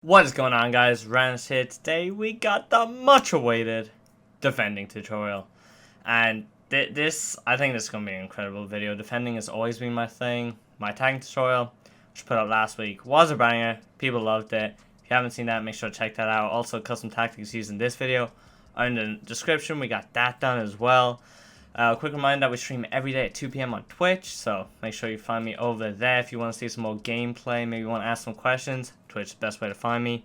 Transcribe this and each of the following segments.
What is going on, guys? Rannerz here. Today we got the much awaited defending tutorial, and I think this is going to be an incredible video. Defending has always been my thing. My tagging tutorial, which I put up last week, was a banger. People loved it. If you haven't seen that, make sure to check that out. Also, custom tactics used in this video are in the description. We got that done as well. Quick reminder that we stream every day at 2 p.m. on Twitch, so make sure you find me over there if you want to see some more gameplay, maybe you want to ask some questions. Twitch is the best way to find me.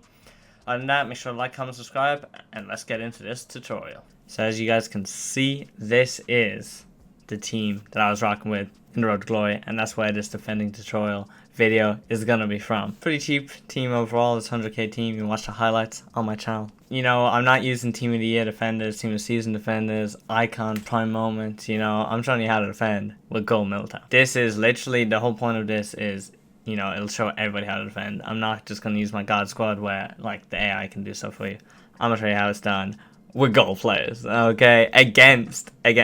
Other than that, make sure to like, comment, subscribe, and let's get into this tutorial. So as you guys can see, this is the team that I was rocking with in the Road to Glory, and that's where this defending tutorial video is gonna be from. Pretty cheap team overall, this 100k team. You can watch the highlights on my channel. You know, I'm not using team of the year defenders, team of the season defenders, icon, prime moments. You know, I'm showing you how to defend with gold Militao. This is literally the whole point of this is, you know, it'll show everybody how to defend. I'm not just gonna use my God squad where like the AI can do stuff for you. I'm gonna show you how it's done with gold players, okay?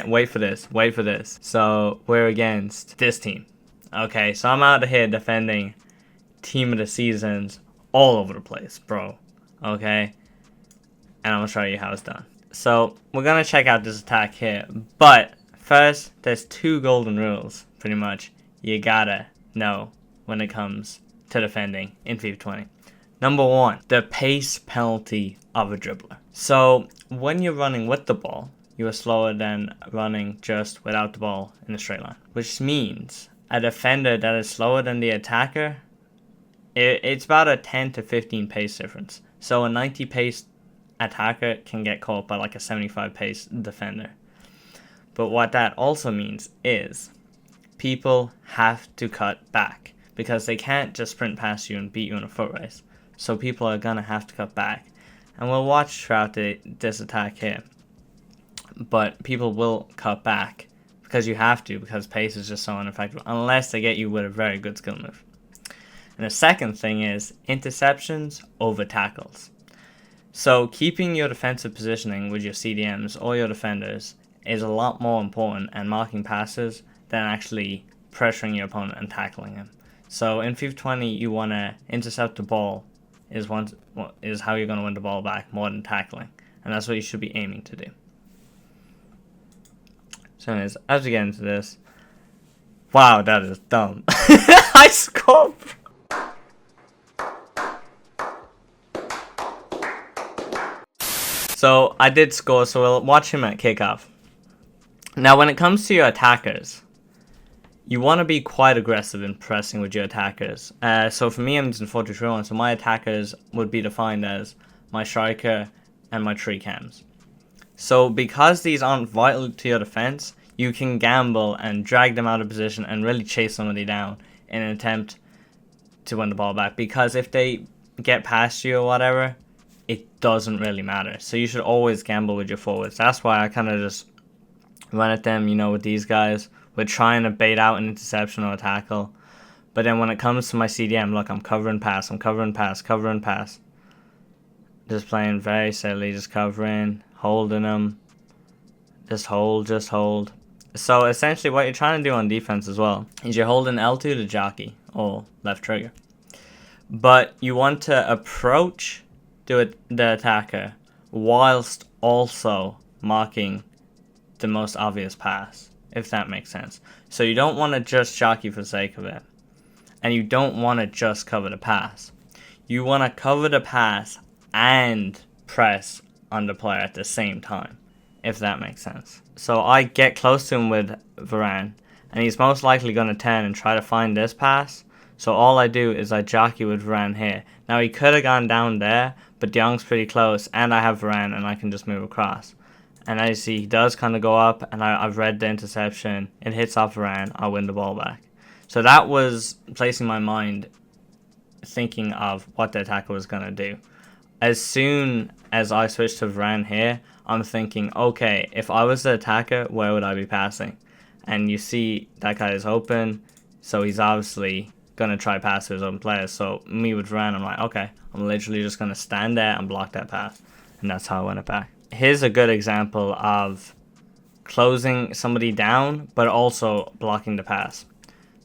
Wait for this. So we're against this team, okay? So I'm out here defending team of the seasons all over the place, bro, okay? And I'm gonna show you how it's done. So we're gonna check out this attack here, but first, there's two golden rules, pretty much, you gotta know when it comes to defending in FIFA 20. Number one, the pace penalty of a dribbler. So when you're running with the ball, you are slower than running just without the ball in a straight line, which means a defender that is slower than the attacker, it's about a 10 to 15 pace difference. So a 90 pace attacker can get caught by like a 75 pace defender. But what that also means is people have to cut back because they can't just sprint past you and beat you in a foot race. So people are gonna have to cut back. And we'll watch throughout this attack here. But people will cut back because you have to, because pace is just so ineffective unless they get you with a very good skill move. And the second thing is interceptions over tackles. So keeping your defensive positioning with your CDMs or your defenders is a lot more important and marking passes than actually pressuring your opponent and tackling him. So in FIFA 20 you want to intercept the ball is how you're going to win the ball back more than tackling. And that's what you should be aiming to do. So anyways, as we get into this, wow, that is dumb. I scored. So I did score, so we'll watch him at kickoff. Now when it comes to your attackers, you want to be quite aggressive in pressing with your attackers. So for me, I'm using 4-2-3-1, so my attackers would be defined as my striker and my tree cams. So because these aren't vital to your defense, you can gamble and drag them out of position and really chase somebody down in an attempt to win the ball back. Because if they get past you or whatever, it doesn't really matter. So you should always gamble with your forwards. That's why I kind of just run at them, you know, with these guys. We're trying to bait out an interception or a tackle. But then when it comes to my CDM, look, I'm covering pass. Just playing very steadily, just covering, holding them. Just hold. So essentially what you're trying to do on defense as well is you're holding L2 to jockey or left trigger. But you want to approach the attacker whilst also marking the most obvious pass, if that makes sense. So you don't want to just jockey for the sake of it. And you don't want to just cover the pass. You want to cover the pass and press on the player at the same time, if that makes sense. So I get close to him with Varane, and he's most likely going to turn and try to find this pass. So all I do is I jockey with Varane here. Now he could have gone down there, but De Jong's pretty close, and I have Varane, and I can just move across. And as you see, he does kind of go up, and I've read the interception. It hits off Rannerz. I win the ball back. So that was placing my mind thinking of what the attacker was going to do. As soon as I switched to Rannerz here, I'm thinking, okay, if I was the attacker, where would I be passing? And you see that guy is open, so he's obviously going to try pass to his own players. So me with Rannerz, I'm like, okay, I'm literally just going to stand there and block that pass. And that's how I win it back. Here's a good example of closing somebody down, but also blocking the pass.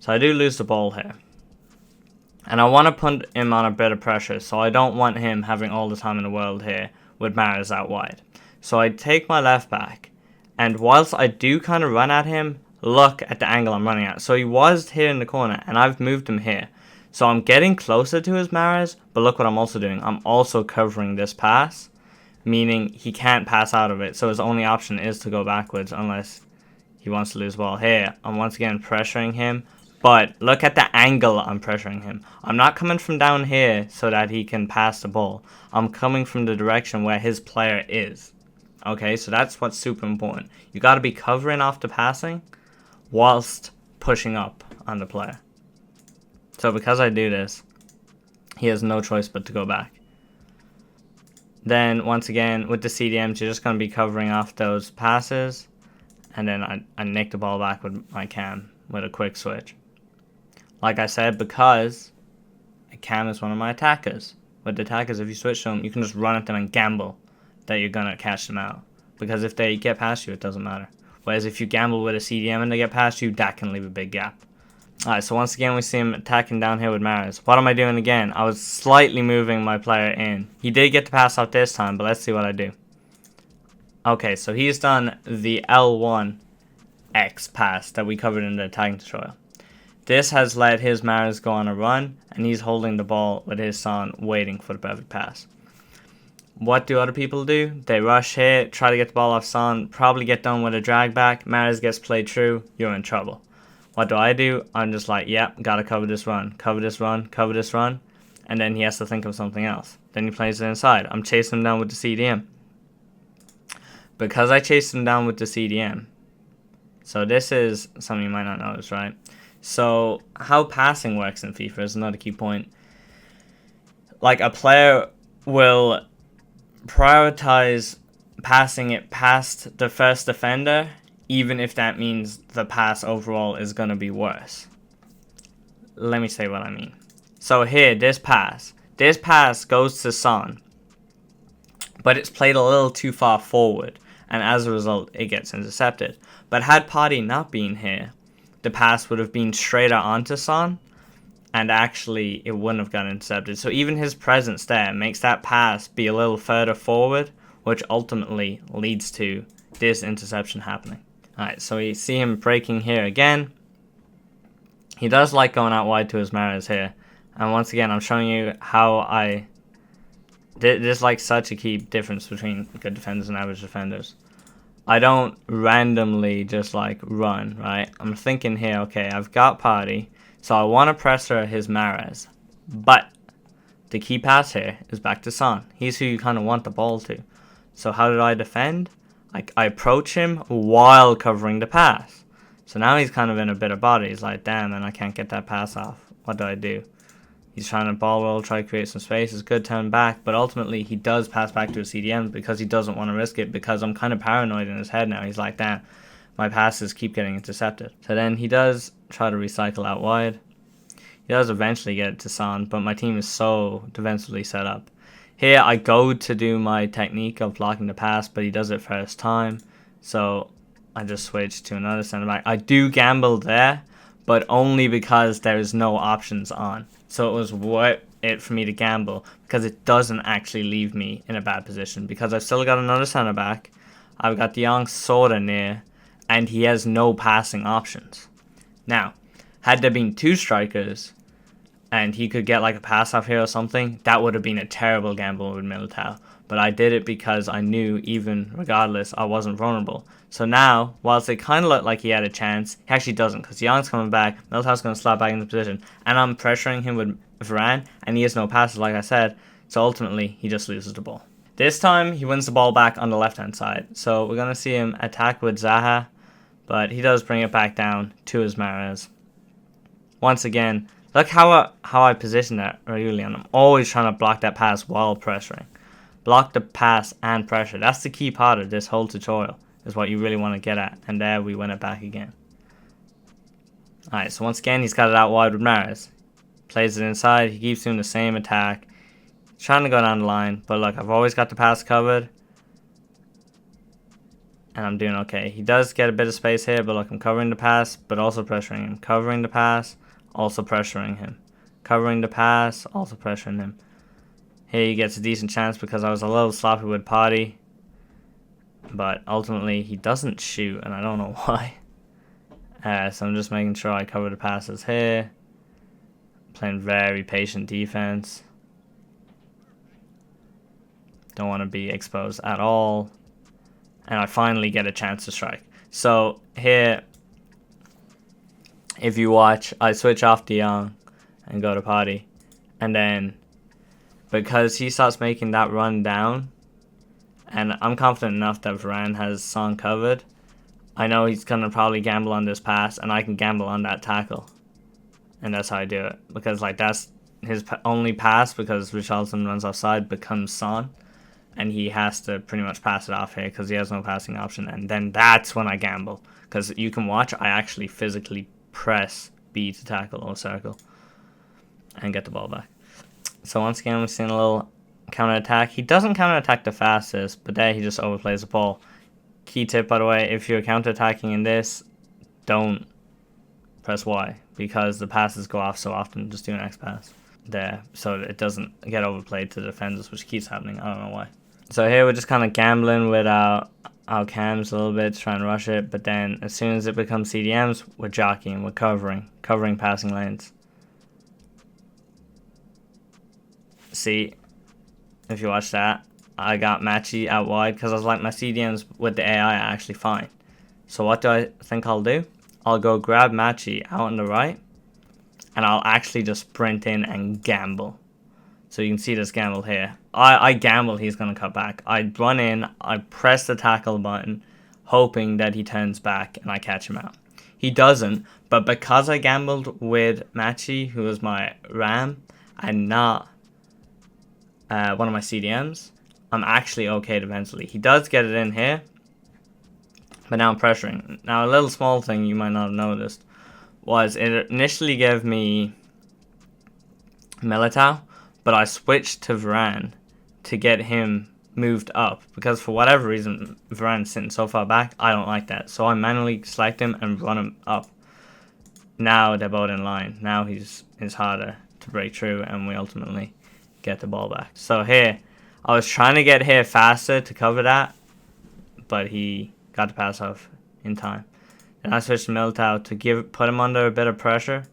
So I do lose the ball here. And I want to put him on a bit of pressure, so I don't want him having all the time in the world here with Rannerz out wide. So I take my left back, and whilst I do kind of run at him, look at the angle I'm running at. So he was here in the corner, and I've moved him here. So I'm getting closer to his Rannerz, but look what I'm also doing. I'm also covering this pass, meaning he can't pass out of it. So his only option is to go backwards unless he wants to lose the ball. Here, I'm once again pressuring him. But look at the angle I'm pressuring him. I'm not coming from down here so that he can pass the ball. I'm coming from the direction where his player is. Okay, so that's what's super important. You got to be covering off the passing whilst pushing up on the player. So because I do this, he has no choice but to go back. Then once again, with the CDMs, you're just going to be covering off those passes. And then I nick the ball back with my cam with a quick switch. Like I said, because a cam is one of my attackers. With the attackers, if you switch to them, you can just run at them and gamble that you're going to catch them out. Because if they get past you, it doesn't matter. Whereas if you gamble with a CDM and they get past you, that can leave a big gap. Alright, so once again we see him attacking down here with Rannerz. What am I doing again? I was slightly moving my player in. He did get the pass out this time, but let's see what I do. Okay, so he's done the L1X pass that we covered in the attacking tutorial. This has let his Rannerz go on a run, and he's holding the ball with his son waiting for the perfect pass. What do other people do? They rush here, try to get the ball off Son, probably get done with a drag back. Rannerz gets played through, you're in trouble. What do? I'm just like, yep, gotta cover this run, cover this run, cover this run. And then he has to think of something else. Then he plays it inside. I'm chasing him down with the CDM. Because I chased him down with the CDM. So this is something you might not notice, right? So how passing works in FIFA is another key point. Like a player will prioritize passing it past the first defender, even if that means the pass overall is going to be worse. Let me say what I mean. So here, this pass goes to Son, but it's played a little too far forward, and as a result, it gets intercepted. But had Potty not been here, the pass would have been straighter onto Son, and actually it wouldn't have gotten intercepted. So even his presence there makes that pass be a little further forward, which ultimately leads to this interception happening. Alright, so we see him breaking here again. He does like going out wide to his Rannerz here. And once again, I'm showing you how there's like such a key difference between good defenders and average defenders. I don't randomly just like run, right? I'm thinking here, okay, I've got Party, so I want to pressure his Rannerz. But the key pass here is back to Son. He's who you kind of want the ball to. So how did I defend? I approach him while covering the pass. So now he's kind of in a bit of body. He's like, damn, man, I can't get that pass off. What do? He's trying to ball roll, try to create some space. It's good turn back, but ultimately he does pass back to a CDM because he doesn't want to risk it, because I'm kind of paranoid in his head now. He's like, damn, my passes keep getting intercepted. So then he does try to recycle out wide. He does eventually get it to Son, but my team is so defensively set up. Here I go to do my technique of blocking the pass, but he does it first time. So I just switch to another center back. I do gamble there, but only because there's no options on. So it was worth it for me to gamble, because it doesn't actually leave me in a bad position, because I've still got another center back. I've got the young Soda near, and he has no passing options. Now, had there been two strikers, and he could get like a pass off here or something, that would have been a terrible gamble with Militao. But I did it because I knew, even regardless, I wasn't vulnerable. So now, whilst it kind of looked like he had a chance, he actually doesn't, because Young's coming back, Militao's going to slap back into position, and I'm pressuring him with Varane, and he has no passes, like I said, so ultimately, he just loses the ball. This time, he wins the ball back on the left-hand side, so we're going to see him attack with Zaha, but he does bring it back down to his Rannerz. Once again, look how I position that really, and I'm always trying to block that pass while pressuring. Block the pass and pressure. That's the key part of this whole tutorial, is what you really want to get at. And there we win it back again. Alright, so once again, he's got it out wide with Rannerz. Plays it inside. He keeps doing the same attack. He's trying to go down the line. But look, I've always got the pass covered. And I'm doing okay. He does get a bit of space here, but look, I'm covering the pass, but also pressuring him. Covering the pass, also pressuring him. covering the pass, also pressuring him. Here he gets a decent chance because I was a little sloppy with Potty. But ultimately he doesn't shoot, and I don't know why. So I'm just making sure I cover the passes here. Playing very patient defense. Don't want to be exposed at all. And I finally get a chance to strike. So here, if you watch, I switch off De Jong and go to Potty. And then, because he starts making that run down, and I'm confident enough that Varane has Son covered, I know he's going to probably gamble on this pass, and I can gamble on that tackle. And that's how I do it. Because like that's his only pass, because Richarlison runs offside, becomes Son. And he has to pretty much pass it off here because he has no passing option. And then that's when I gamble. Because you can watch, I actually physically press B to tackle or circle. And get the ball back. So once again, we're seeing a little counter-attack. He doesn't counter-attack the fastest, but there he just overplays the ball. Key tip, by the way, if you're counter-attacking in this, don't press Y. Because the passes go off so often. Just do an X pass there. So it doesn't get overplayed to the defenders, which keeps happening. I don't know why. So here we're just kind of gambling with our cams a little bit to try and rush it. But then as soon as it becomes CDMs, we're jockeying, we're covering passing lanes. See, if you watch that, I got Matchy out wide because I was like, my CDMs with the AI are actually fine. So what do I think I'll do? I'll go grab Matchy out on the right, and I'll actually just sprint in and gamble. So you can see this gamble here. I gamble he's going to cut back. I run in, I press the tackle button, hoping that he turns back and I catch him out. He doesn't, but because I gambled with Matchy, who was my RAM, and not one of my CDMs, I'm actually okay defensively. He does get it in here, but now I'm pressuring. Now a little small thing you might not have noticed was it initially gave me Militao, but I switched to Varane to get him moved up because for whatever reason Varane's sitting so far back. I don't like that, so I manually select him and run him up. Now they're both in line. Now it's harder to break through, and we ultimately get the ball back. So here I was trying to get here faster to cover that, but he got the pass off in time. And I switched to Militao to put him under a bit of pressure,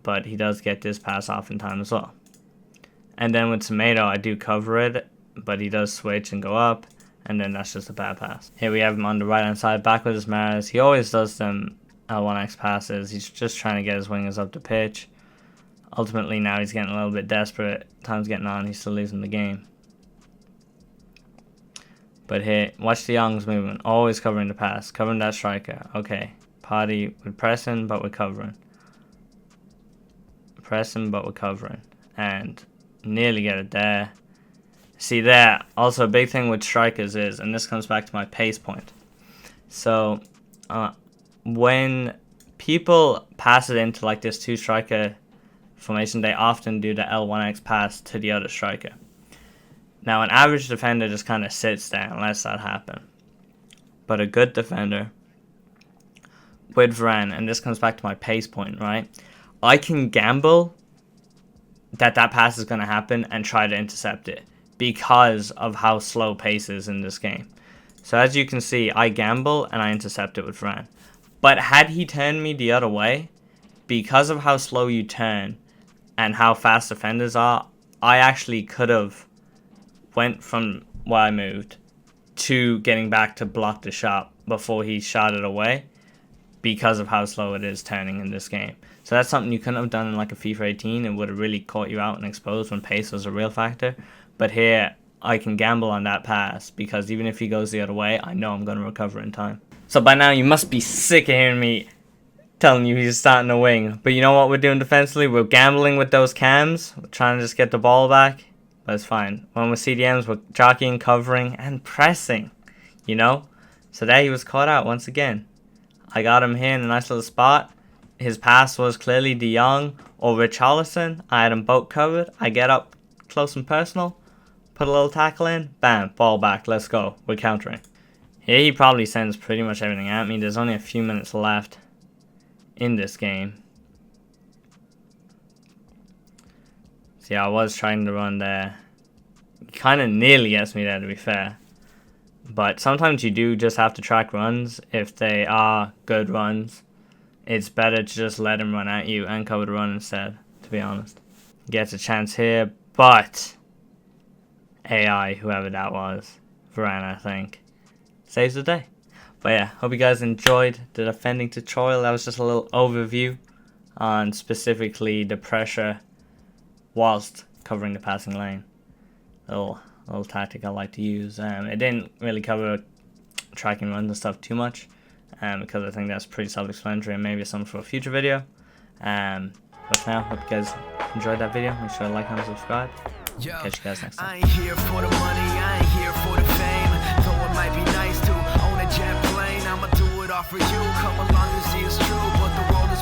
but he does get this pass off in time as well. And then with Tomato, I do cover it, but he does switch and go up, and then that's just a bad pass. Here we have him on the right hand side, back with his Rannerz. He always does them L1X passes. He's just trying to get his wingers up the pitch. Ultimately now he's getting a little bit desperate. Time's getting on, he's still losing the game. But here, watch De Jong's movement. Always covering the pass, covering that striker. Okay, Potty with pressing, but we're covering. Pressing, but we're covering. And nearly get it there. See there, also a big thing with strikers is, and this comes back to my pace point. So, when people pass it into like this two striker formation, they often do the L1X pass to the other striker. Now, an average defender just kind of sits there unless that happens. But a good defender with Varane, and this comes back to my pace point, right? I can gamble that pass is going to happen and try to intercept it because of how slow pace is in this game. So as you can see, I gamble and I intercept it with Varane. But had he turned me the other way, because of how slow you turn and how fast defenders are, I actually could have went from where I moved to getting back to block the shot before he shot it away because of how slow it is turning in this game. So that's something you couldn't have done in like a FIFA 18. It would have really caught you out and exposed when pace was a real factor. But here, I can gamble on that pass because even if he goes the other way, I know I'm going to recover in time. So by now, you must be sick of hearing me telling you he's starting to wing. But you know what we're doing defensively? We're gambling with those cams. We're trying to just get the ball back. But it's fine. When we're CDMs, we're jockeying, covering, and pressing. You know? So there he was caught out once again. I got him here in a nice little spot. His pass was clearly De Jong or Richarlison. I had them both covered. I get up close and personal. Put a little tackle in. Bam. Ball back. Let's go. We're countering. Here he probably sends pretty much everything at me. There's only a few minutes left in this game. See, I was trying to run there. Kind of nearly gets me there, to be fair. But sometimes you do just have to track runs. If they are good runs, it's better to just let him run at you and cover the run instead, to be honest. Gets a chance here, but AI, whoever that was, Varane, I think, saves the day. But yeah, hope you guys enjoyed the defending tutorial. That was just a little overview on specifically the pressure whilst covering the passing lane. Little tactic I like to use. It didn't really cover tracking runs and stuff too much, because I think that's pretty self-explanatory and maybe something for a future video. But for now, hope you guys enjoyed that video. Make sure to like and subscribe. Catch you guys next time. I ain't here for the money, I ain't here for the fame. Though it might be nice to own a jet plane, I'ma do it all for you. Come along and see it's true, but the world